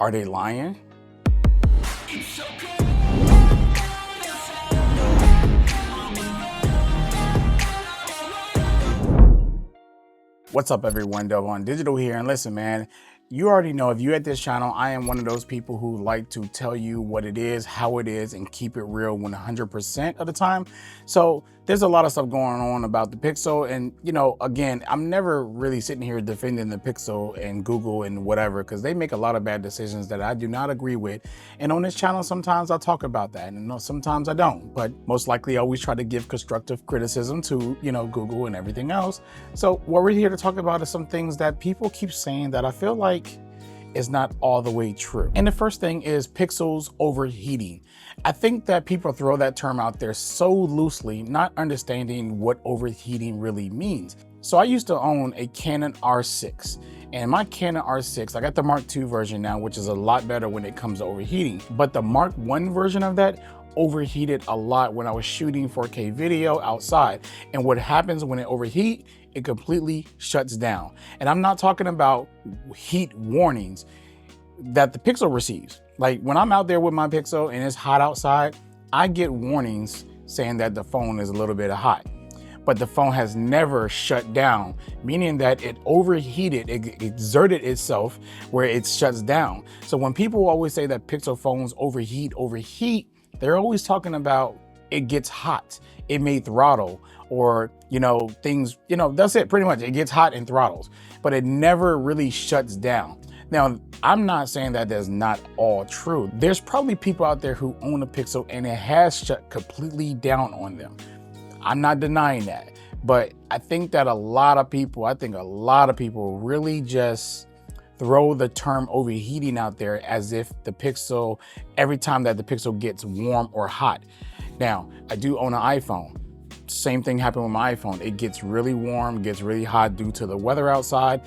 Are they lying? What's up, everyone? Devon Digital here. And listen, man, you already know, if you're at this channel, I am one of those people who like to tell you what it is, how it is, and keep it real 100% of the time. So there's a lot of stuff going on about the Pixel. And, you know, again, I'm never really sitting here defending the Pixel and Google and whatever, because they make a lot of bad decisions that I do not agree with. And on this channel, sometimes I'll talk about that, and sometimes I don't. But most likely, I always try to give constructive criticism to, you know, Google and everything else. So what we're here to talk about is some things that people keep saying that I feel like is not all the way true. And the first thing is Pixels overheating. I think that people throw that term out there so loosely, not understanding what overheating really means. So I used to own a Canon R6, and my Canon R6, I got the Mark II version now, which is a lot better when it comes to overheating. But the Mark I version of that overheated a lot when I was shooting 4K video outside. And what happens when it overheat, it completely shuts down. And I'm not talking about heat warnings that the Pixel receives. Like when I'm out there with my Pixel and it's hot outside, I get warnings saying that the phone is a little bit hot. But the phone has never shut down, meaning that it overheated, it exerted itself where it shuts down. So when people always say that Pixel phones overheat, they're always talking about it gets hot, it may throttle, or, you know, things, you know, that's it pretty much. It gets hot and throttles, but it never really shuts down. Now, I'm not saying that that's not all true. There's probably people out there who own a Pixel and it has shut completely down on them. I'm not denying that, but I think that a lot of people really just throw the term overheating out there as if the Pixel, every time that the Pixel gets warm or hot. Now, I do own an iPhone. Same thing happened with my iPhone. It gets really warm, gets really hot due to the weather outside,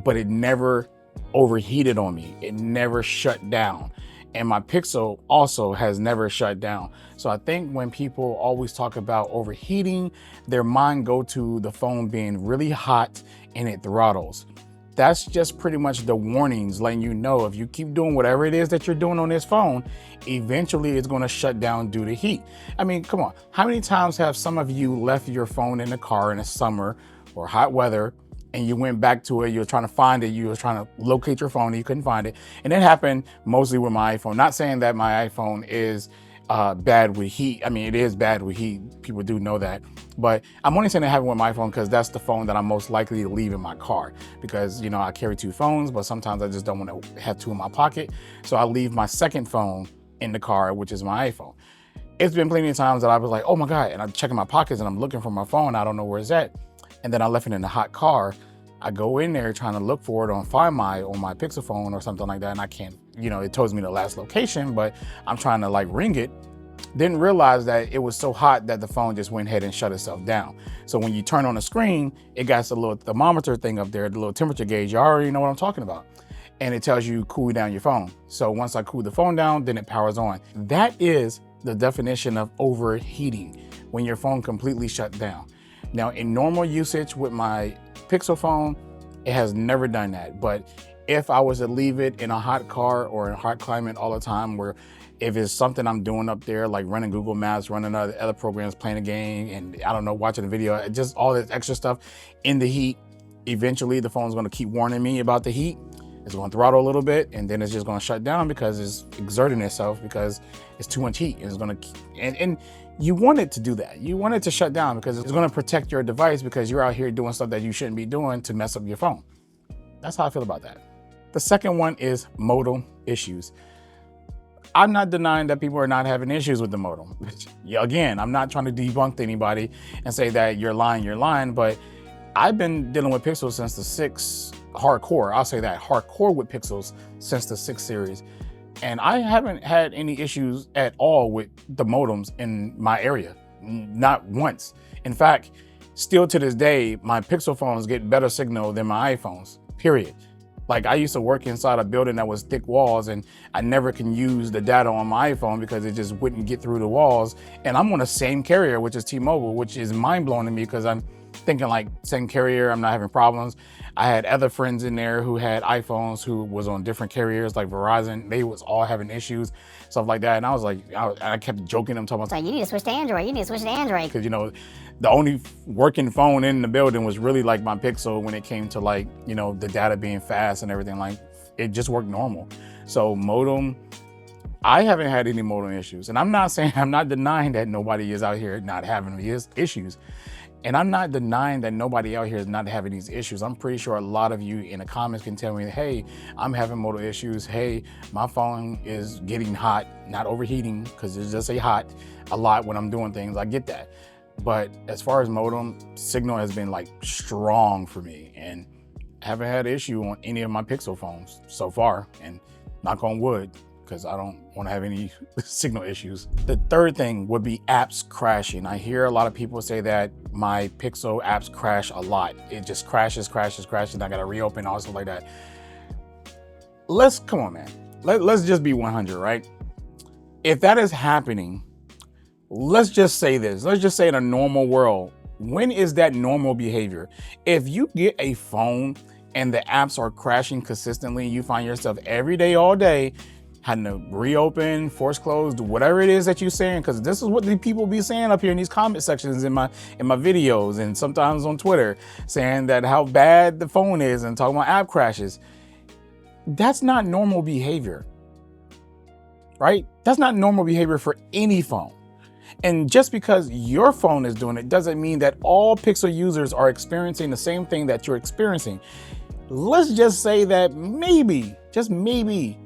but it never overheated on me. It never shut down. And my Pixel also has never shut down. So I think when people always talk about overheating, their mind go to the phone being really hot and it throttles. That's just pretty much the warnings letting you know, if you keep doing whatever it is that you're doing on this phone, eventually it's going to shut down due to heat. I mean, come on. How many times have some of you left your phone in the car in the summer or hot weather, and you went back to it, you were trying to find it, you were trying to locate your phone and you couldn't find it? And it happened mostly with my iPhone. Not saying that my iPhone is bad with heat. I mean, it is bad with heat. People do know that. But I'm only saying it happened with my phone because that's the phone that I'm most likely to leave in my car, because, you know, I carry two phones, but sometimes I just don't want to have two in my pocket. So I leave my second phone in the car, which is my iPhone. It's been plenty of times that I was like, oh my God, and I'm checking my pockets and I'm looking for my phone. I don't know where it's at. And then I left it in the hot car. I go in there trying to look for it on Find My on my Pixel phone or something like that, and I can't, you know, it tells me the last location, but I'm trying to like ring it. Didn't realize that it was so hot that the phone just went ahead and shut itself down. So when you turn on the screen, it got the little thermometer thing up there, the little temperature gauge. You already know what I'm talking about. And it tells you cool down your phone. So once I cool the phone down, then it powers on. That is the definition of overheating, when your phone completely shut down. Now, in normal usage with my Pixel phone, it has never done that. But if I was to leave it in a hot car or in a hot climate all the time, where if it's something I'm doing up there, like running Google Maps, running other programs, playing a game, and I don't know, watching a video, just all this extra stuff in the heat, eventually the phone's gonna keep warning me about the heat. It's gonna throttle a little bit, and then it's just gonna shut down because it's exerting itself because it's too much heat. And it's gonna, and you want it to do that. You want it to shut down because it's gonna protect your device, because you're out here doing stuff that you shouldn't be doing to mess up your phone. That's how I feel about that. The second one is modem issues. I'm not denying that people are not having issues with the modem. Again, I'm not trying to debunk anybody and say that you're lying, but I've been dealing with Pixels since the 6 hardcore. I'll say that, hardcore with Pixels since the 6 series. And I haven't had any issues at all with the modems in my area, not once. In fact, still to this day, my Pixel phones get better signal than my iPhones, period. Like, I used to work inside a building that was thick walls, and I never can use the data on my iPhone because it just wouldn't get through the walls. And I'm on the same carrier, which is T-Mobile, which is mind blowing to me, because thinking like same carrier, I'm not having problems. I had other friends in there who had iPhones who was on different carriers like Verizon. They was all having issues, stuff like that. And I was like, I kept joking them, talking about, like, you need to switch to Android. You need to switch to Android. Because, you know, the only working phone in the building was really like my Pixel when it came to like, you know, the data being fast and everything. Like, it just worked normal. So modem, I haven't had any modem issues. And I'm not saying, I'm not denying that nobody is out here not having these issues. And I'm not denying that nobody out here is not having these issues. I'm pretty sure a lot of you in the comments can tell me, hey, I'm having modem issues. Hey, my phone is getting hot, not overheating, because it's just hot a lot when I'm doing things. I get that. But as far as modem, signal has been like strong for me, and haven't had an issue on any of my Pixel phones so far, and knock on wood, because I don't want to have any signal issues. The third thing would be apps crashing. I hear a lot of people say that my Pixel apps crash a lot. It just crashes, and I gotta reopen, all stuff like that. Come on, man. Let's just be 100, right? If that is happening, let's just say this. Let's just say in a normal world, when is that normal behavior? If you get a phone and the apps are crashing consistently, you find yourself every day, all day, having to reopen, force close, do whatever it is that you're saying, because this is what the people be saying up here in these comment sections in my videos and sometimes on Twitter, saying that how bad the phone is and talking about app crashes. That's not normal behavior, right? That's not normal behavior for any phone. And just because your phone is doing it doesn't mean that all Pixel users are experiencing the same thing that you're experiencing. Let's just say that maybe, just maybe,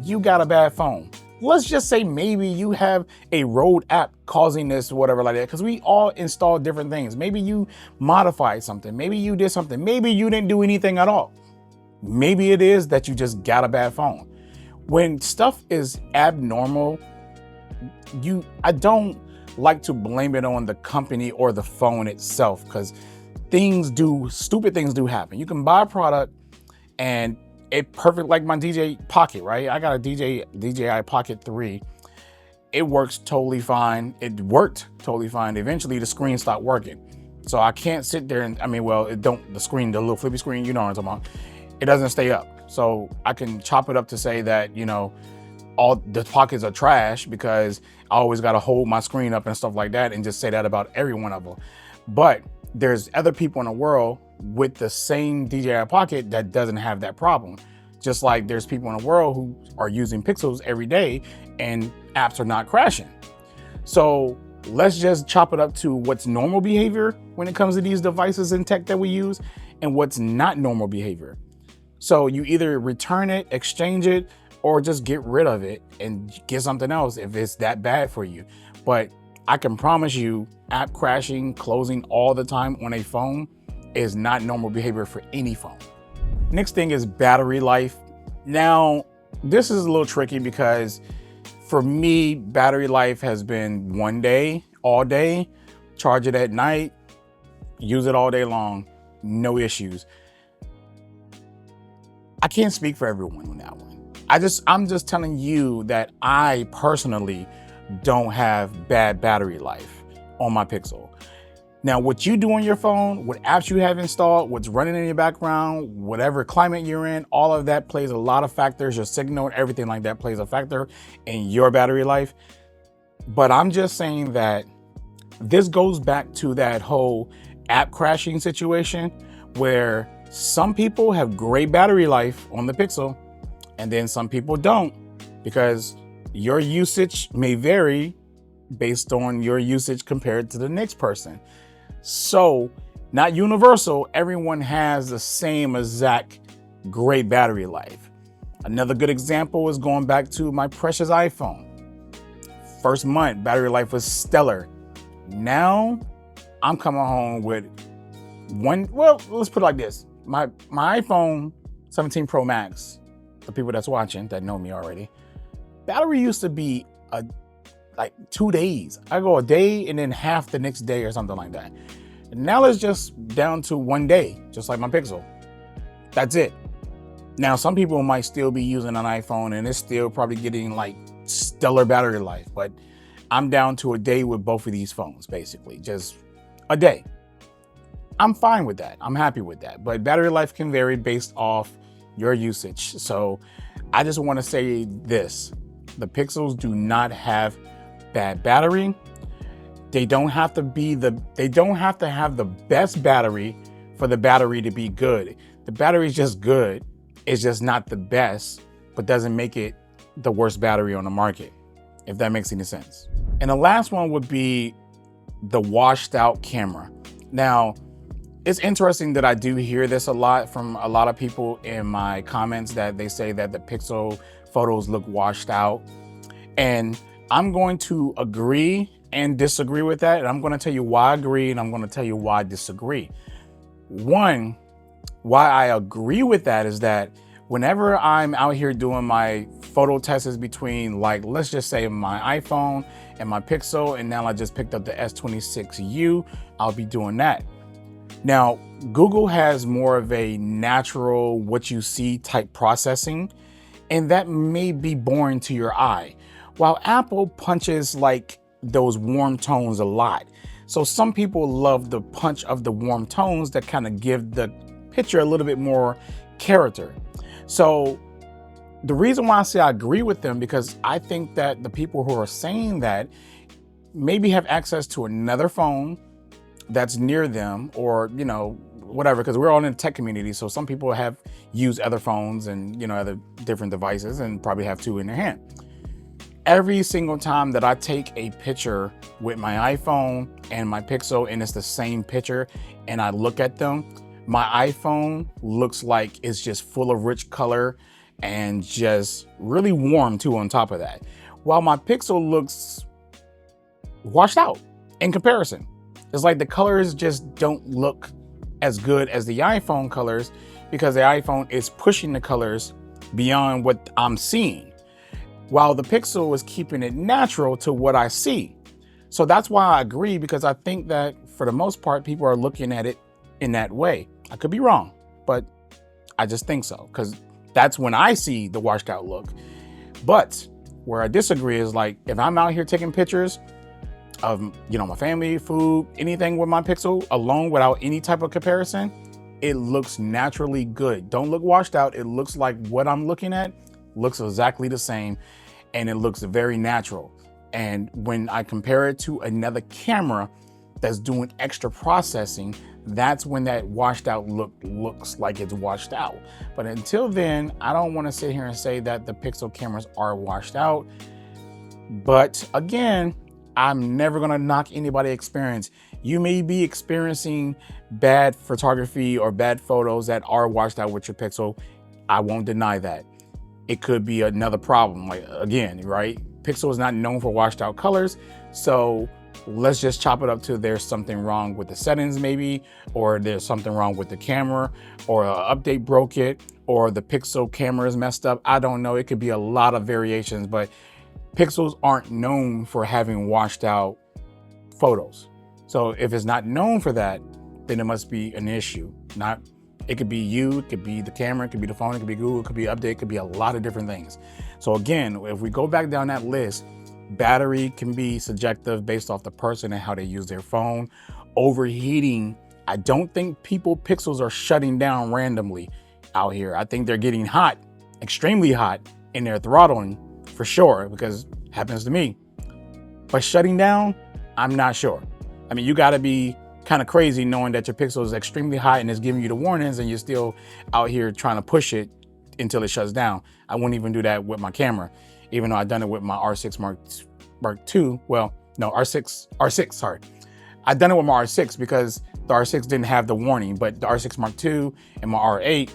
you got a bad phone. Let's just say maybe you have a road app causing this, whatever like that, because we all install different things. Maybe you modified something. Maybe you did something. Maybe you didn't do anything at all. Maybe it is that you just got a bad phone. When stuff is abnormal, I don't like to blame it on the company or the phone itself, because stupid things do happen. You can buy a product and it perfect, like my DJI Pocket, right? I got a DJI Pocket 3. It works totally fine. It worked totally fine. Eventually the screen stopped working. So I can't sit there and, the screen, the little flippy screen, you know what I'm talking about. It doesn't stay up. So I can chop it up to say that, you know, all the pockets are trash because I always got to hold my screen up and stuff like that, and just say that about every one of them. But there's other people in the world with the same DJI Pocket that doesn't have that problem. Just like there's people in the world who are using Pixels every day and apps are not crashing. So let's just chop it up to what's normal behavior when it comes to these devices and tech that we use, and what's not normal behavior. So you either return it, exchange it, or just get rid of it and get something else if it's that bad for you. But I can promise you, app crashing, closing all the time on a phone is not normal behavior for any phone. Next thing is battery life. Now, this is a little tricky because for me, battery life has been 1 day, all day, charge it at night, use it all day long, no issues. I can't speak for everyone on that one. I'm just telling you that I personally don't have bad battery life on my Pixel. Now, what you do on your phone, what apps you have installed, what's running in your background, whatever climate you're in, all of that plays a lot of factors. Your signal, everything like that plays a factor in your battery life. But I'm just saying that this goes back to that whole app crashing situation where some people have great battery life on the Pixel and then some people don't, because your usage may vary based on your usage compared to the next person. So, not universal, everyone has the same exact great battery life. Another good example is going back to my precious iPhone. First month, battery life was stellar. Now, I'm coming home with let's put it like this. My iPhone 17 Pro Max, the people that's watching that know me already, battery used to be like 2 days. I go a day and then half the next day or something like that. And now it's just down to 1 day, just like my Pixel. That's it. Now, some people might still be using an iPhone and it's still probably getting like stellar battery life, but I'm down to a day with both of these phones, basically, just a day. I'm fine with that. I'm happy with that. But battery life can vary based off your usage. So I just want to say this. The Pixels do not have bad battery. They don't have to have the best battery for the battery to be good. The battery is just good. It's just not the best, but doesn't make it the worst battery on the market, if that makes any sense. And the last one would be the washed out camera. Now, it's interesting that I do hear this a lot from a lot of people in my comments, that they say that the Pixel photos look washed out. And I'm going to agree and disagree with that. And I'm going to tell you why I agree, and I'm going to tell you why I disagree. One, why I agree with that is that whenever I'm out here doing my photo tests between, like, let's just say my iPhone and my Pixel, and now I just picked up the S26U, I'll be doing that. Now, Google has more of a natural, what you see type processing, and that may be boring to your eye, while Apple punches like those warm tones a lot. So some people love the punch of the warm tones that kind of give the picture a little bit more character. So the reason why I say I agree with them, because I think that the people who are saying that maybe have access to another phone that's near them, or, you know, whatever, because we're all in the tech community. So some people have used other phones and, you know, other different devices, and probably have two in their hand. Every single time that I take a picture with my iPhone and my Pixel, and it's the same picture, and I look at them, my iPhone looks like it's just full of rich color and just really warm too on top of that, while my Pixel looks washed out in comparison. It's like the colors just don't look as good as the iPhone colors, because the iPhone is pushing the colors beyond what I'm seeing, while the Pixel is keeping it natural to what I see. So that's why I agree, because I think that for the most part, people are looking at it in that way. I could be wrong, but I just think so, because that's when I see the washed out look. But where I disagree is, like, if I'm out here taking pictures of, you know, my family, food, anything with my Pixel alone without any type of comparison, it looks naturally good. Don't look washed out. It looks like what I'm looking at looks exactly the same, and it looks very natural. And when I compare it to another camera that's doing extra processing, that's when that washed out look looks like it's washed out. But until then, I don't want to sit here and say that the Pixel cameras are washed out. But again, I'm never going to knock anybody's experience. You may be experiencing bad photography or bad photos that are washed out with your Pixel. I won't deny that. It could be another problem. Like, again, right? Pixel is not known for washed out colors. So let's just chop it up to there's something wrong with the settings maybe, or there's something wrong with the camera, or an update broke it, or the Pixel camera is messed up. I don't know. It could be a lot of variations, but Pixels aren't known for having washed out photos. So if it's not known for that, then it must be an issue. It could be you, it could be the camera, it could be the phone, it could be Google, it could be update, it could be a lot of different things. So again, if we go back down that list, battery can be subjective based off the person and how they use their phone. Overheating, I don't think Pixels are shutting down randomly out here. I think they're getting hot, extremely hot, and they're throttling for sure, because it happens to me. But shutting down, I'm not sure. I mean, you gotta be kind of crazy knowing that your Pixel is extremely hot and it's giving you the warnings, and you're still out here trying to push it until it shuts down. I wouldn't even do that with my camera, even though I've done it with my R6 Mark II. Well, no, R6, sorry. I've done it with my R6 because the R6 didn't have the warning, but the R6 Mark II and my R8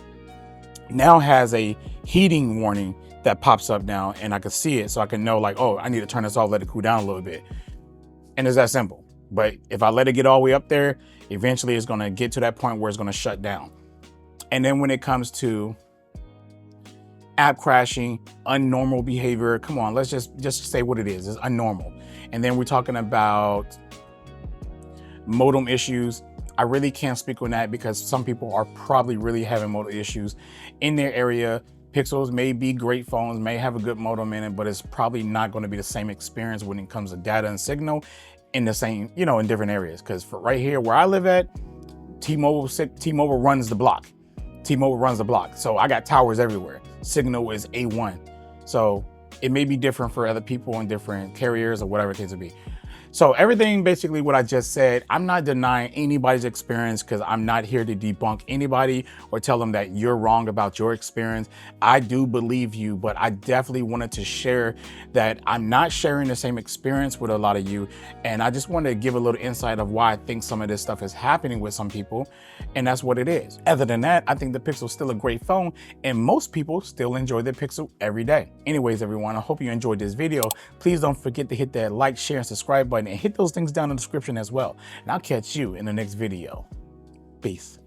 now has a heating warning that pops up now, and I can see it, so I can know, like, oh, I need to turn this off, let it cool down a little bit. And it's that simple. But if I let it get all the way up there, eventually it's gonna get to that point where it's gonna shut down. And then when it comes to app crashing, unnormal behavior, come on, let's just say what it is. It's unnormal. And then we're talking about modem issues. I really can't speak on that, because some people are probably really having modem issues in their area. Pixels may be great phones, may have a good modem in it, but it's probably not going to be the same experience when it comes to data and signal in the same, in different areas. Because for right here where I live at, T-Mobile runs the block. T-Mobile runs the block. So I got towers everywhere. Signal is A1. So it may be different for other people in different carriers or whatever it case to be. So everything basically what I just said, I'm not denying anybody's experience because I'm not here to debunk anybody or tell them that you're wrong about your experience. I do believe you, but I definitely wanted to share that I'm not sharing the same experience with a lot of you. And I just wanted to give a little insight of why I think some of this stuff is happening with some people. And that's what it is. Other than that, I think the Pixel is still a great phone and most people still enjoy the Pixel every day. Anyways, everyone, I hope you enjoyed this video. Please don't forget to hit that like, share, and subscribe button and hit those things down in the description as well. And I'll catch you in the next video. Peace.